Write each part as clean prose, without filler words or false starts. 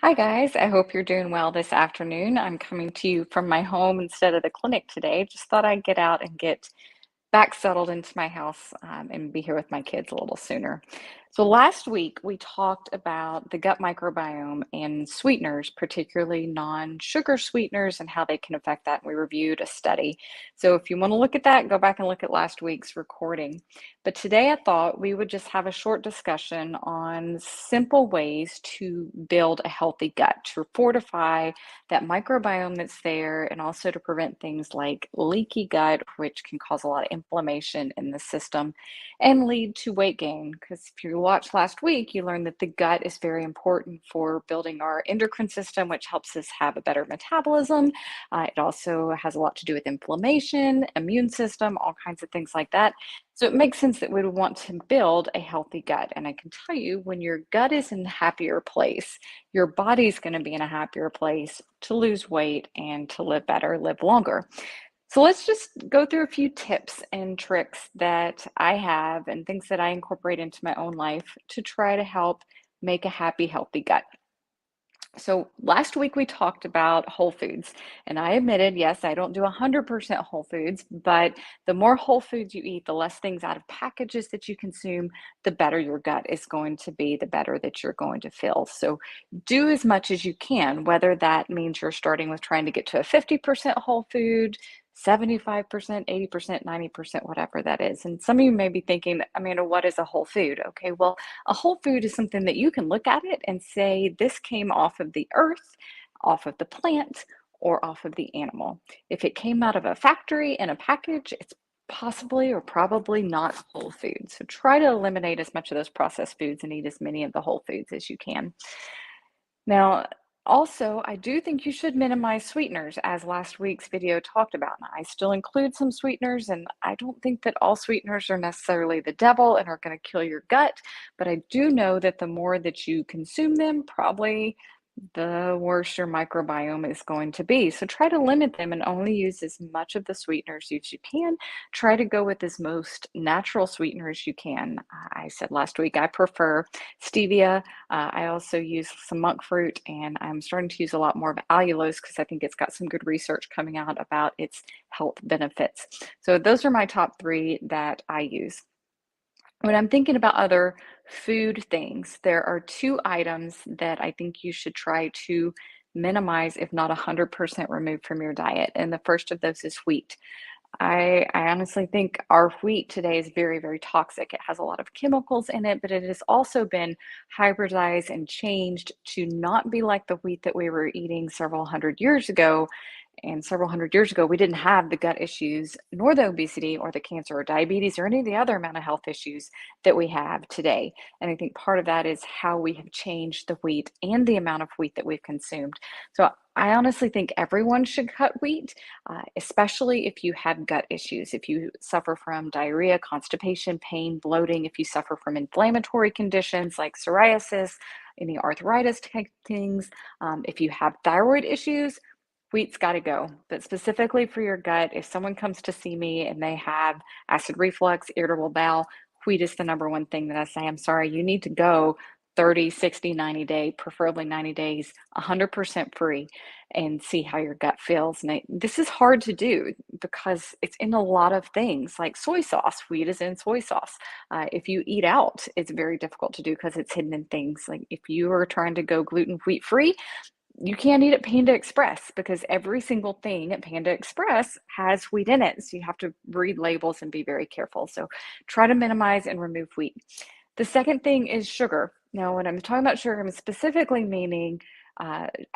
Hi, guys. I hope you're doing well this afternoon. I'm coming to you from my home instead of the clinic today. Just thought I'd get out and get back settled into my house and be here with my kids a little sooner. So, last week we talked about the gut microbiome and sweeteners, particularly non sugar sweeteners, and how they can affect that. We reviewed a study. So, if you want to look at that, go back and look at last week's recording. But today I thought we would just have a short discussion on simple ways to build a healthy gut, to fortify that microbiome that's there, and also to prevent things like leaky gut, which can cause a lot of inflammation in the system and lead to weight gain. Because if you watched last week, you learned that the gut is very important for building our endocrine system, which helps us have a better metabolism. It also has a lot to do with inflammation, immune system, all kinds of things like that. So it makes sense that we would want to build a healthy gut. And I can tell you, when your gut is in a happier place, your body's going to be in a happier place to lose weight and to live better, live longer. So let's just go through a few tips and tricks that I have and things that I incorporate into my own life to try to help make a happy, healthy gut. So last week we talked about whole foods, and I admitted, yes, I don't do 100% whole foods, but the more whole foods you eat, the less things out of packages that you consume, the better your gut is going to be, the better that you're going to feel. So do as much as you can, whether that means you're starting with trying to get to a 50% whole food, 75%, 80%, 90%, whatever that is. And some of you may be thinking, Amanda, what is a whole food? Okay, well, a whole food is something that you can look at it and say, this came off of the earth, off of the plant, or off of the animal. If it came out of a factory in a package, it's possibly or probably not whole food. So try to eliminate as much of those processed foods and eat as many of the whole foods as you can. Now, also, I do think you should minimize sweeteners, as last week's video talked about. Now, I still include some sweeteners, and I don't think that all sweeteners are necessarily the devil and are going to kill your gut, but I do know that the more that you consume them, probably the worse your microbiome is going to be. So try to limit them and only use as much of the sweeteners as you can. Try to go with as most natural sweeteners you can. I said last week I prefer stevia. I also use some monk fruit, and I'm starting to use a lot more of allulose because I think it's got some good research coming out about its health benefits. So those are my top three that I use. When I'm thinking about other food things, there are two items that I think you should try to minimize, if not 100% remove from your diet. And the first of those is wheat. I honestly think our wheat today is very, very toxic. It has a lot of chemicals in it, but it has also been hybridized and changed to not be like the wheat that we were eating several hundred years ago. And several hundred years ago, we didn't have the gut issues, nor the obesity, or the cancer, or diabetes, or any of the other mental health issues that we have today. And I think part of that is how we have changed the wheat and the amount of wheat that we've consumed. So I honestly think everyone should cut wheat, especially if you have gut issues, if you suffer from diarrhea, constipation, pain, bloating, if you suffer from inflammatory conditions like psoriasis, any arthritis type things, if you have thyroid issues. Wheat's got to go. But specifically for your gut, if someone comes to see me and they have acid reflux, irritable bowel, wheat is the number one thing that I say, I'm sorry, you need to go 30, 60, 90-day, preferably 90 days, 100% free, and see how your gut feels. And this is hard to do because it's in a lot of things like soy sauce. Wheat is in soy sauce. If you eat out, it's very difficult to do because it's hidden in things. Like if you are trying to go gluten wheat free, you can't eat at Panda Express because every single thing at Panda Express has wheat in it. So you have to read labels and be very careful. So try to minimize and remove wheat. The second thing is sugar. Now, when I'm talking about sugar, I'm specifically meaning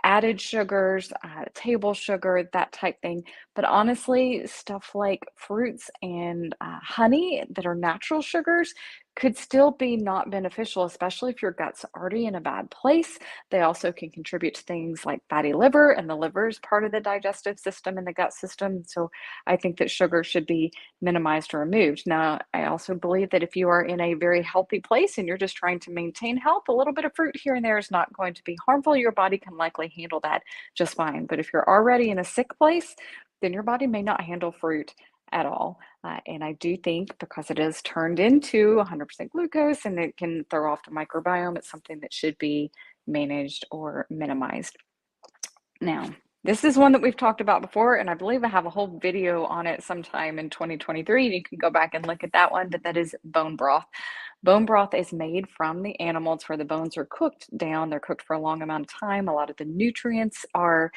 added sugars, table sugar, that type thing. But honestly, stuff like fruits and honey that are natural sugars could still be not beneficial, especially if your gut's already in a bad place. They also can contribute to things like fatty liver, and the liver is part of the digestive system and the gut system. So I think that sugar should be minimized or removed. Now, I also believe that if you are in a very healthy place and you're just trying to maintain health, a little bit of fruit here and there is not going to be harmful. Your body can likely handle that just fine. But if you're already in a sick place, then your body may not handle fruit at all. And I do think because it is turned into 100% glucose and it can throw off the microbiome, it's something that should be managed or minimized. Now, this is one that we've talked about before, and I believe I have a whole video on it sometime in 2023. You can go back and look at that one, but that is bone broth. Bone broth is made from the animal. It's where the bones are cooked down. They're cooked for a long amount of time. A lot of the nutrients are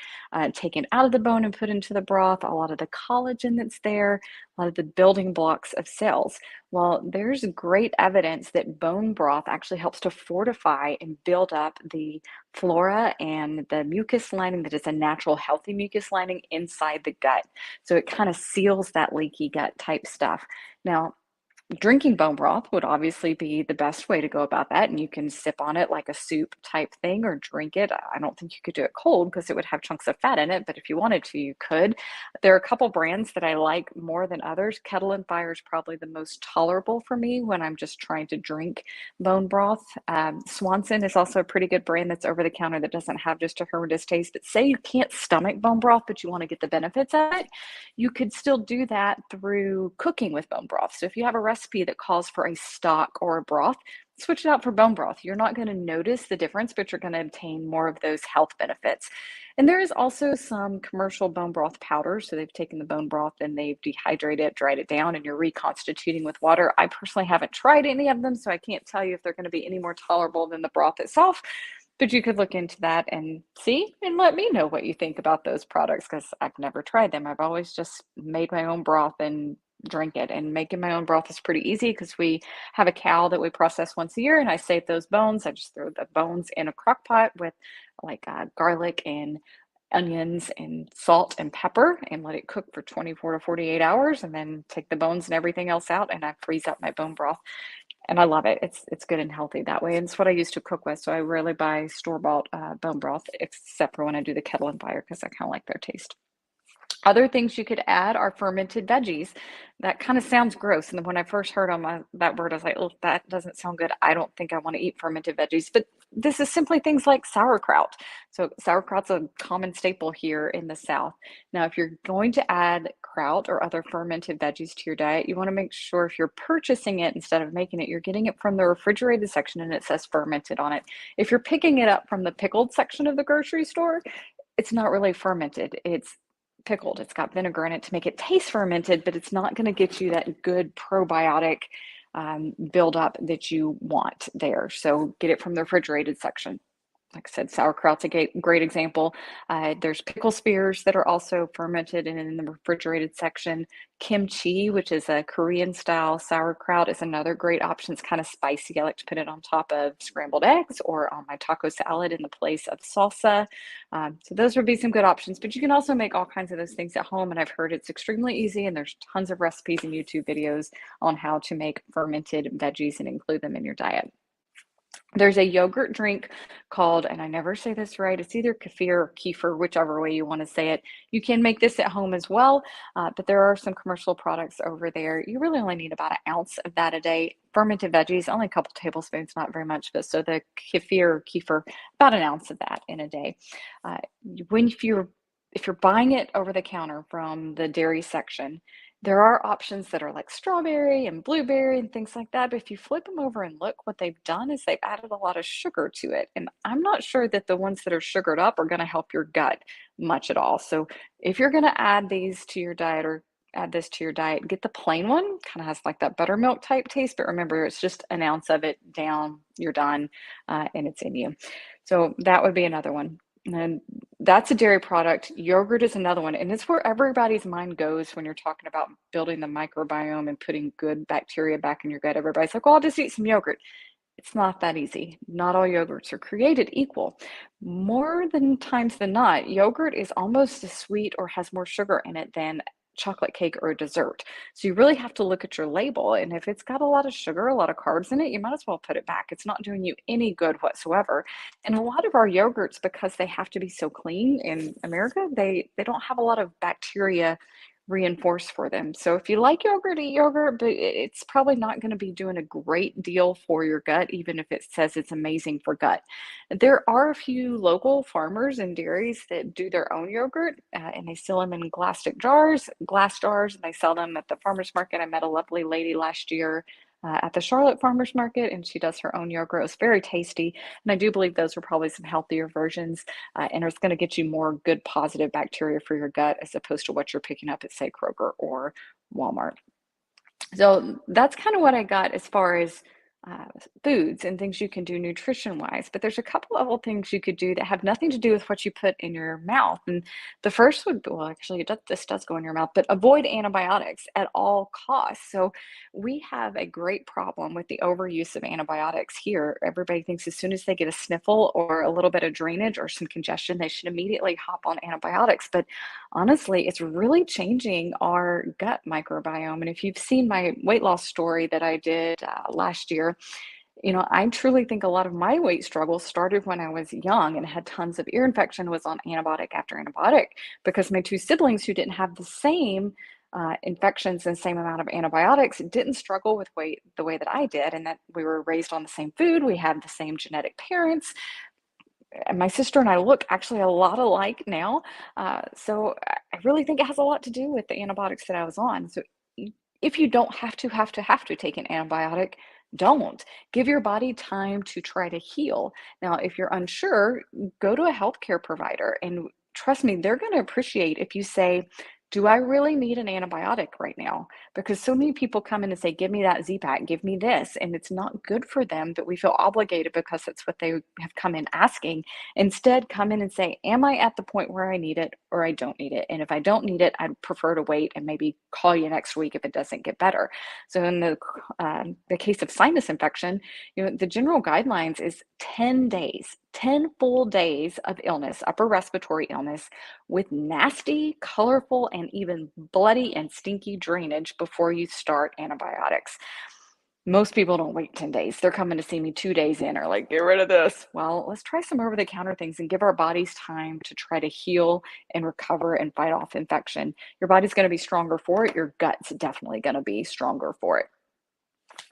taken out of the bone and put into the broth. A lot of the collagen that's there, a lot of the building blocks of cells. Well, there's great evidence that bone broth actually helps to fortify and build up the flora and the mucus lining that is a natural, healthy mucus lining inside the gut. So it kind of seals that leaky gut type stuff. Now, drinking bone broth would obviously be the best way to go about that, and you can sip on it like a soup type thing or drink it. I don't think you could do it cold because it would have chunks of fat in it, but if you wanted to, you could. There are a couple brands that I like more than others. Kettle and Fire is probably the most tolerable for me when I'm just trying to drink bone broth. Swanson is also a pretty good brand that's over the counter that doesn't have just a horrendous taste. But say you can't stomach bone broth, but you want to get the benefits of it, you could still do that through cooking with bone broth. So if you have a recipe that calls for a stock or a broth, switch it out for bone broth. You're not going to notice the difference, but you're going to obtain more of those health benefits. And there is also some commercial bone broth powder. So they've taken the bone broth and they've dehydrated it, dried it down, and you're reconstituting with water. I personally haven't tried any of them, so I can't tell you if they're going to be any more tolerable than the broth itself. But you could look into that and see and let me know what you think about those products because I've never tried them. I've always just made my own broth and drink it. And making my own broth is pretty easy because we have a cow that we process once a year and I save those bones. I just throw the bones in a crock pot with like garlic and onions and salt and pepper and let it cook for 24 to 48 hours and then take the bones and everything else out and I freeze up my bone broth. And I love it. It's good and healthy that way. And it's what I used to cook with. So I rarely buy store-bought bone broth, except for when I do the Kettle and Fire because I kind of like their taste. Other things you could add are fermented veggies. That kind of sounds gross. And then when I first heard on that word, I was like, oh, that doesn't sound good. I don't think I want to eat fermented veggies. But this is simply things like sauerkraut. So sauerkraut's a common staple here in the South. Now, if you're going to add kraut or other fermented veggies to your diet, you want to make sure if you're purchasing it instead of making it, you're getting it from the refrigerated section and it says fermented on it. If you're picking it up from the pickled section of the grocery store, it's not really fermented. It's pickled. It's got vinegar in it to make it taste fermented, but it's not going to get you that good probiotic buildup that you want there. So get it from the refrigerated section. Like I said, sauerkraut's a great example. There's pickle spears that are also fermented and in the refrigerated section. Kimchi, which is a Korean style sauerkraut, is another great option. It's kind of spicy. I like to put it on top of scrambled eggs or on my taco salad in the place of salsa. So those would be some good options, but you can also make all kinds of those things at home. And I've heard it's extremely easy and there's tons of recipes and YouTube videos on how to make fermented veggies and include them in your diet. There's a yogurt drink called, and I never say this right, it's either kefir or kefir, whichever way you want to say it. You can make this at home as well, but there are some commercial products over there. You really only need about an ounce of that a day. Fermented veggies, only a couple tablespoons, not very much, but so the kefir or kefir, about an ounce of that in a day. When if you're buying it over the counter from the dairy section, there are options that are like strawberry and blueberry and things like that. But if you flip them over and look, what they've done is they've added a lot of sugar to it. And I'm not sure that the ones that are sugared up are going to help your gut much at all. So if you're going to add these to your diet or add this to your diet, get the plain one. Kind of has like that buttermilk type taste. But remember, it's just an ounce of it down, you're done, and it's in you. So that would be another one. And that's a dairy product. Yogurt is another one. And it's where everybody's mind goes when you're talking about building the microbiome and putting good bacteria back in your gut. Everybody's like, well, I'll just eat some yogurt. It's not that easy. Not all yogurts are created equal. More than times than not, yogurt is almost as sweet or has more sugar in it than chocolate cake or a dessert. So you really have to look at your label. And if it's got a lot of sugar, a lot of carbs in it, you might as well put it back. It's not doing you any good whatsoever. And a lot of our yogurts, because they have to be so clean in America, they don't have a lot of bacteria reinforced for them. So if you like yogurt, eat yogurt, but it's probably not going to be doing a great deal for your gut, even if it says it's amazing for gut. There are a few local farmers and dairies that do their own yogurt, and they sell them in glass jars, and they sell them at the farmers market. I met a lovely lady last year at the Charlotte Farmers Market, and she does her own yogurt. It's very tasty, and I do believe those are probably some healthier versions, and it's going to get you more good positive bacteria for your gut as opposed to what you're picking up at, say, Kroger or Walmart. So that's kind of what I got as far as uh, foods and things you can do nutrition wise. But there's a couple of other things you could do that have nothing to do with what you put in your mouth. And the first would, well, actually, this does go in your mouth, but avoid antibiotics at all costs. So we have a great problem with the overuse of antibiotics here. Everybody thinks as soon as they get a sniffle or a little bit of drainage or some congestion, they should immediately hop on antibiotics. But honestly, it's really changing our gut microbiome. And if you've seen my weight loss story that I did last year, I truly think a lot of my weight struggles started when I was young and had tons of ear infection, was on antibiotic after antibiotic because my two siblings who didn't have the same infections and same amount of antibiotics didn't struggle with weight the way that I did, and that we were raised on the same food. We had the same genetic parents, and my sister and I look actually a lot alike now. So I really think it has a lot to do with the antibiotics that I was on. So if you don't have to take an antibiotic, don't. Give your body time to try to heal. Now, if you're unsure, go to a healthcare provider, and trust me, they're going to appreciate if you say, do I really need an antibiotic right now? Because so many people come in and say, give me that Z-Pack, give me this. And it's not good for them, but we feel obligated because it's what they have come in asking. Instead, come in and say, am I at the point where I need it or I don't need it? And if I don't need it, I'd prefer to wait and maybe call you next week if it doesn't get better. So in the case of sinus infection, the general guidelines is 10 days, 10 full days of illness, upper respiratory illness, with nasty, colorful, and even bloody and stinky drainage before you start antibiotics. Most people don't wait 10 days. They're coming to see me 2 days in, or like, get rid of this. Well, let's try some over the counter things and give our bodies time to try to heal and recover and fight off infection. Your body's going to be stronger for it. Your gut's definitely going to be stronger for it.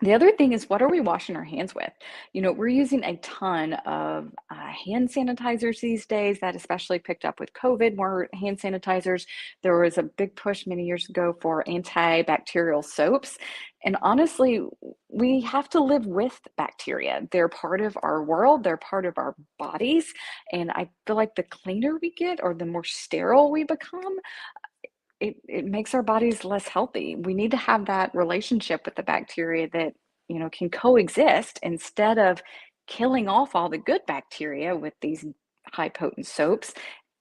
The other thing is, what are we washing our hands with? We're using a ton of hand sanitizers these days. That especially picked up with COVID, more hand sanitizers. There was a big push many years ago for antibacterial soaps. And honestly, we have to live with bacteria. They're part of our world, they're part of our bodies. And I feel like the cleaner we get or the more sterile we become, it makes our bodies less healthy. We need to have that relationship with the bacteria that, can coexist instead of killing off all the good bacteria with these high potent soaps.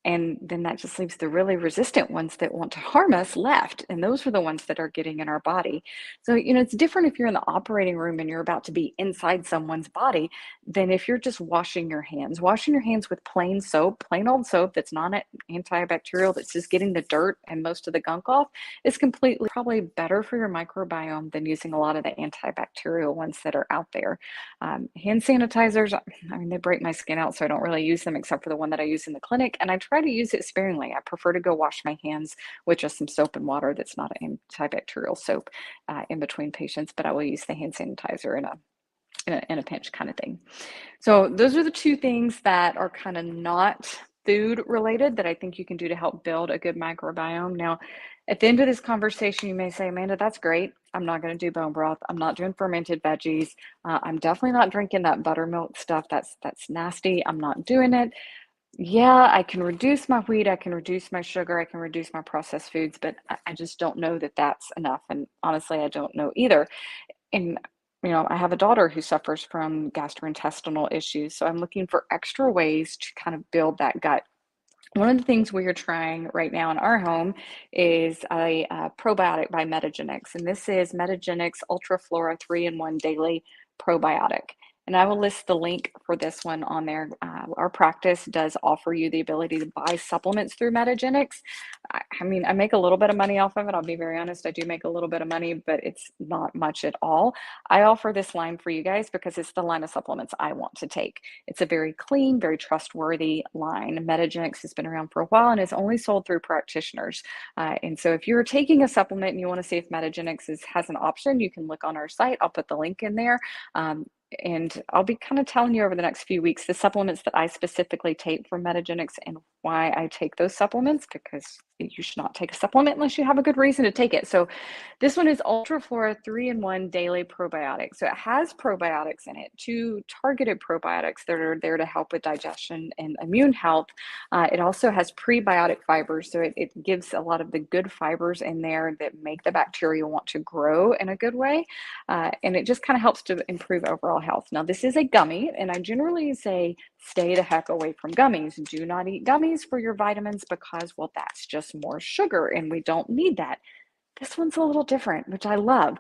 And then that just leaves the really resistant ones that want to harm us left. And those are the ones that are getting in our body. So, it's different if you're in the operating room and you're about to be inside someone's body than if you're just washing your hands. Washing your hands with plain soap, plain old soap that's not antibacterial, that's just getting the dirt and most of the gunk off, is completely probably better for your microbiome than using a lot of the antibacterial ones that are out there. Hand sanitizers, I mean, they break my skin out, so I don't really use them except for the one that I use in the clinic. And I try to use it sparingly. I prefer to go wash my hands with just some soap and water that's not an antibacterial soap in between patients, but I will use the hand sanitizer in a pinch kind of thing. So those are the two things that are kind of not food related that I think you can do to help build a good microbiome. Now, at the end of this conversation, you may say, Amanda, that's great. I'm not going to do bone broth. I'm not doing fermented veggies. I'm definitely not drinking that buttermilk stuff. That's nasty. I'm not doing it. Yeah, I can reduce my wheat, I can reduce my sugar, I can reduce my processed foods, but I just don't know that that's enough. And honestly, I don't know either. And, I have a daughter who suffers from gastrointestinal issues. So I'm looking for extra ways to kind of build that gut. One of the things we are trying right now in our home is a probiotic by Metagenics. And this is Metagenics Ultraflora 3-in-1 Daily Probiotic. And I will list the link for this one on there. Our practice does offer you the ability to buy supplements through Metagenics. I mean, I make a little bit of money off of it. I'll be very honest. I do make a little bit of money, but it's not much at all. I offer this line for you guys because it's the line of supplements I want to take. It's a very clean, very trustworthy line. Metagenics has been around for a while and is only sold through practitioners. And so if you're taking a supplement and you want to see if Metagenics has an option, you can look on our site. I'll put the link in there. And I'll be kind of telling you over the next few weeks the supplements that I specifically take from Metagenics and why I take those supplements, because you should not take a supplement unless you have a good reason to take it. So this one is Ultraflora 3-in-1 Daily Probiotic. So it has probiotics in it, two targeted probiotics that are there to help with digestion and immune health. It also has prebiotic fibers, so it gives a lot of the good fibers in there that make the bacteria want to grow in a good way. And it just kind of helps to improve overall health. Now, this is a gummy, and I generally say stay the heck away from gummies. Do not eat gummies for your vitamins because, well, that's just more sugar, and we don't need that. This one's a little different, which I love.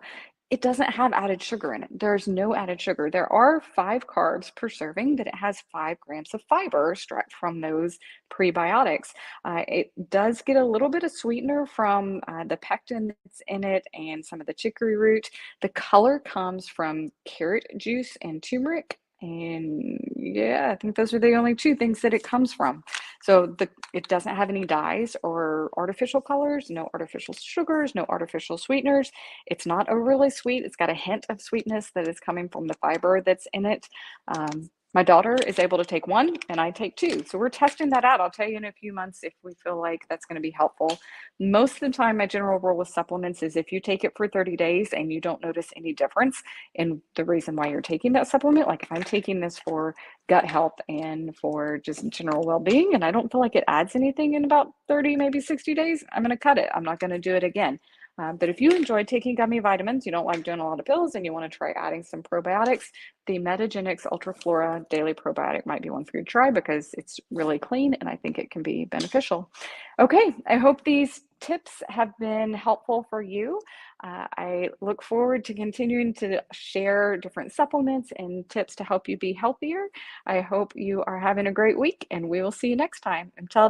It doesn't have added sugar in it. There's no added sugar. There are 5 carbs per serving, but it has 5 grams of fiber extract from those prebiotics. It does get a little bit of sweetener from the pectin that's in it and some of the chicory root. The color comes from carrot juice and turmeric. And yeah, I think those are the only 2 things that it comes from. So it doesn't have any dyes or artificial colors, no artificial sugars, no artificial sweeteners. It's not overly sweet. It's got a hint of sweetness that is coming from the fiber that's in it. My daughter is able to take 1 and I take 2. So we're testing that out. I'll tell you in a few months if we feel like that's going to be helpful. Most of the time, my general rule with supplements is if you take it for 30 days and you don't notice any difference in the reason why you're taking that supplement, like if I'm taking this for gut health and for just general well-being, and I don't feel like it adds anything in about 30, maybe 60 days, I'm going to cut it. I'm not going to do it again. But if you enjoy taking gummy vitamins, you don't like doing a lot of pills, and you want to try adding some probiotics, the Metagenics Ultraflora Daily Probiotic might be one for you to try because it's really clean and I think it can be beneficial. Okay, I hope these tips have been helpful for you. I look forward to continuing to share different supplements and tips to help you be healthier. I hope you are having a great week, and we will see you next time. Until